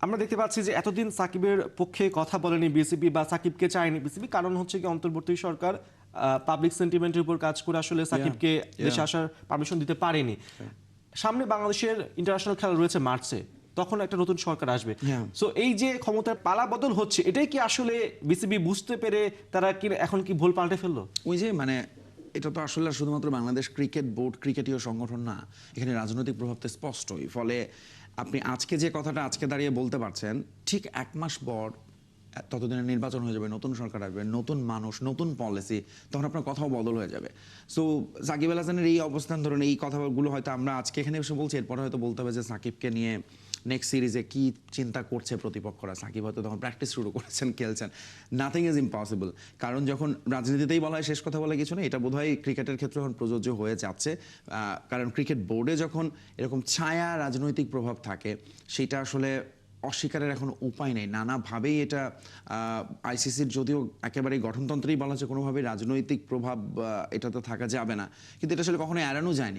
আমরা দেখতে পাচ্ছি যে এতদিন সাকিবের পক্ষে কথা বলেনি বিসিবি বা সাকিবকে চায়নি বিসিবি, কারণ হচ্ছে কি অন্তর্বর্তী সরকার পাবলিক সেন্টিমেন্টের উপর কাজ করে আসলে সাকিবকে দেশে আসার পারমিশন দিতে পারেনি। সামনে বাংলাদেশের ইন্টারন্যাশনাল খেলা রয়েছে মার্চে, তখন একটা নতুন সরকার আসবে। সো এই যে ক্ষমতার পালা বদল হচ্ছে, এটাই কি আসলে বিসিবি বুঝতে পেরে তারা কি এখন কি ভুল পাল্টে ফেললো? ওই যে মানে এটা তো আসলে আর শুধুমাত্র বাংলাদেশ ক্রিকেট বোর্ড ক্রিকেটীয় সংগঠন না, এখানে রাজনৈতিক প্রভাব তো স্পষ্টই। ফলে আপনি আজকে যে কথাটা আজকে দাঁড়িয়ে বলতে পারছেন, ঠিক 1 মাস পর ততদিনে নির্বাচন হয়ে যাবে, নতুন সরকার আসবে, নতুন মানুষ, নতুন পলিসি, তখন আপনার কথাও বদল হয়ে যাবে। সো সাকিব আল হাসানের এই অবস্থান ধরুন, এই কথাগুলো হয়তো আমরা আজকে এখানে এসে বলছি, এরপরে হয়তো বলতে হবে যে সাকিবকে নিয়ে নেক্সট সিরিজে কি চিন্তা করছে প্রতিপক্ষরা। সাকিব হয়তো তখন প্র্যাকটিস শুরু করেছেন, খেলছেন। Nothing is impossible. কারণ যখন রাজনীতিতেই বলা হয় শেষ কথা বলে কিছু নেই, এটা বোধহয় ক্রিকেটের ক্ষেত্রে এখন প্রযোজ্য হয়ে যাচ্ছে। কারণ ক্রিকেট বোর্ডে যখন এরকম ছায়া রাজনৈতিক প্রভাব থাকে, সেটা আসলে অস্বীকারের এখন উপায় নেই। নানাভাবেই এটা আইসিসির যদিও একেবারেই গঠনতন্ত্রেই বলা হচ্ছে কোনোভাবেই রাজনৈতিক প্রভাব এটা তো থাকা যাবে না, কিন্তু এটা আসলে কখনো এড়ানো যায়নি।